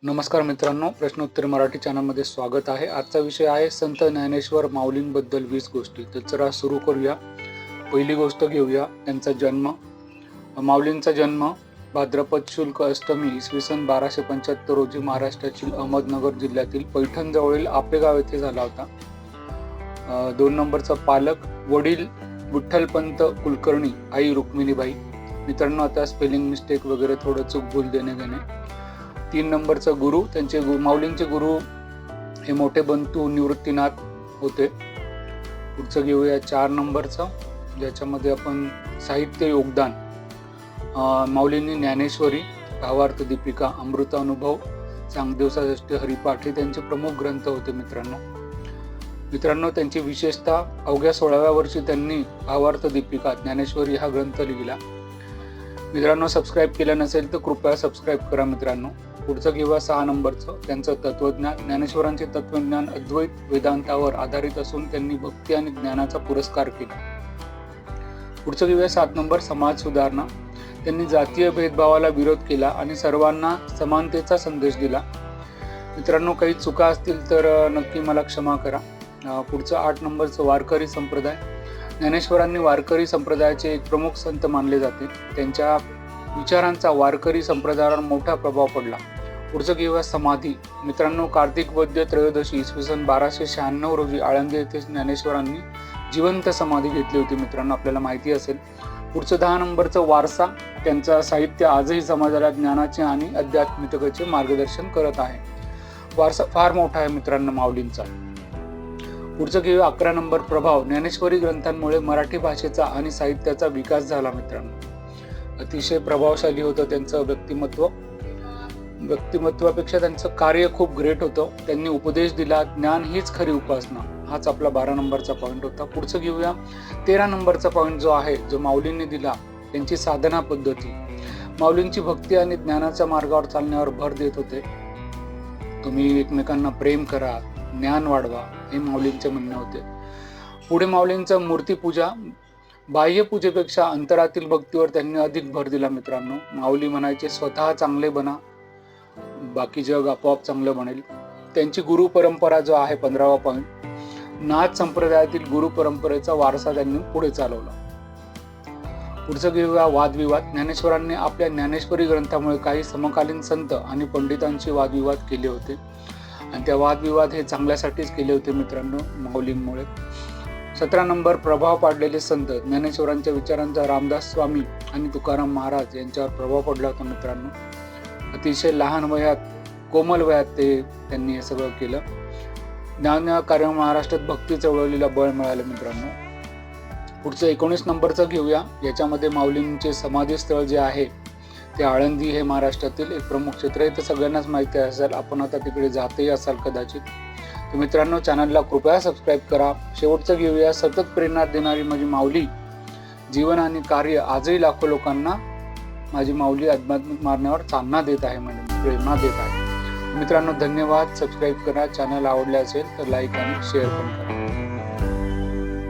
नमस्कार मित्रांनो, प्रश्नोत्तर मराठी चॅनलमध्ये स्वागत आहे। आजचा विषय आहे संत ज्ञानेश्वर माऊलींबद्दल 20 गोष्टी। तर चला सुरू करूया। पहिली गोष्ट घेऊया त्यांचा जन्म। माऊलींचा जन्म भाद्रपद शुल्क अष्टमी इसवी सन 1275 रोजी महाराष्ट्रातील अहमदनगर जिल्ह्यातील पैठण जवळील आपेगाव येथे झाला होता। 2 नंबरचा पालक वडील विठ्ठलपंत कुलकर्णी, आई रुक्मिणीबाई। मित्रांनो, आता स्पेलिंग मिस्टेक वगैरे थोडं चूक भूल देणे घेणे। 3 नंबरचा गुरु, त्यांचे माऊलींचे गुरु हे मोठे बंधू निवृत्तीनाथ होते। पुढचं घेऊया 4 नंबरचं, ज्याच्यामध्ये आपण साहित्य योगदान। माऊलींनी ज्ञानेश्वरी, भावार्थ दीपिका, अमृत अनुभव, चांगदेवसाष्टी, हरिपाठ हे त्यांचे प्रमुख ग्रंथ होते। मित्रांनो त्यांची विशेषता अवघ्या 16व्या वर्षी त्यांनी भावार्थ दीपिका ज्ञानेश्वरी हा ग्रंथ लिहिला। मित्रांनो, सबस्क्राईब केलं नसेल तर कृपया सबस्क्राईब करा मित्रांनो। पुढचं घेऊया 6 नंबरचं, त्यांचं तत्वज्ञान। ज्ञानेश्वरांचे तत्वज्ञान अद्वैत वेदांतावर आधारित असून त्यांनी भक्ती आणि ज्ञानाचा पुरस्कार केला। पुढचं घेऊया 7 नंबर, समाज सुधारणा। त्यांनी जातीय भेदभावाला विरोध केला आणि सर्वांना समानतेचा संदेश दिला। मित्रांनो, काही चुका असतील तर नक्की मला क्षमा करा। पुढचं 8 नंबरचं, वारकरी संप्रदाय। ज्ञानेश्वरांनी वारकरी संप्रदायाचे एक प्रमुख संत मानले जाते। त्यांच्या विचारांचा वारकरी संप्रदायावर मोठा प्रभाव पडला। पुढचं घेऊया समाधी। मित्रांनो, कार्तिक वद्य त्रयोदशी इसवी सन 1296 रोजी आळंदी येथे ज्ञानेश्वरांनी जिवंत समाधी घेतली होती। मित्रांनो, आपल्याला माहिती असेल। पुढचं 10 नंबरचं, वारसा। त्यांचा साहित्य आजही समाजाला ज्ञानाचे आणि आध्यात्मिकतेचे मार्गदर्शन करत आहे। वारसा फार मोठा आहे मित्रांनो माऊलींचा। पुढचं घेऊया 11 नंबर, प्रभाव। ज्ञानेश्वरी ग्रंथांमुळे मराठी भाषेचा आणि साहित्याचा विकास झाला। मित्रांनो, अतिशय प्रभावशाली होतं त्यांचं व्यक्तिमत्व। व्यक्तिमत्वापेक्षा त्यांचं कार्य खूप ग्रेट होतं। त्यांनी उपदेश दिला, ज्ञान हीच खरी उपासना, हाच आपला 12 नंबरचा पॉईंट होता। पुढचं घेऊया 13 नंबरचा पॉईंट जो आहे, जो माऊलींनी दिला, त्यांची साधना पद्धती। माऊलींची भक्ती आणि ज्ञानाच्या मार्गावर चालण्यावर भर देत होते। तुम्ही एकमेकांना प्रेम करा, ज्ञान वाढवा, हे माऊलींचे म्हणणे होते। पुढे माऊलींचं मूर्तीपूजा। बाह्य पूजेपेक्षा अंतरातील भक्तीवर त्यांनी अधिक भर दिला। मित्रांनो, माऊली म्हणायचे, स्वतः चांगले बना, बाकी जग आपोआप चांगलं बनेल। त्यांची गुरु परंपरा जो आहे 15वा पॉईंट, नाथ संप्रदायातील गुरु परंपरेचा वारसा त्यांनी पुढे चालवला। पुढचं घेऊया वादविवाद। ज्ञानेश्वरांनी आपल्या ज्ञानेश्वरी ग्रंथामुळे काही समकालीन संत आणि पंडितांशी वादविवाद केले होते आणि त्या वादविवाद हे चांगल्यासाठीच केले होते मित्रांनो, माऊलींमुळे। 17 नंबर, प्रभाव पाडलेले संत। ज्ञानेश्वरांच्या विचारांचा रामदास स्वामी आणि तुकाराम महाराज यांच्यावर प्रभाव पडला होता मित्रांनो। अतिशय लहान वयात, कोमल वयात त्यांनी हे सगळं केलं। ज्ञान कार्य महाराष्ट्रात भक्ती चळवळीला बळ मिळालं मित्रांनो। पुढचं 19 नंबरचं घेऊया। याच्यामध्ये माऊलींचे समाधी स्थळ जे आहे ते आळंदी हे महाराष्ट्रातील एक प्रमुख क्षेत्र आहे। तर सगळ्यांनाच माहिती असेल, आपण आता तिकडे जातही असाल कदाचित। तर मित्रांनो, चॅनलला कृपया सबस्क्राईब करा। शेवटचं घेऊया, सतत प्रेरणा देणारी माझी माऊली, जीवन आणि कार्य आजही लाखो लोकांना माझी माऊली आध्यात्मिक मार्गावर चालना देत आहे, म्हणजे प्रेरणा देत आहे। मित्रांनो, धन्यवाद। सबस्क्राईब करा। चॅनल आवडले असेल तर लाईक आणि शेअर पण करा।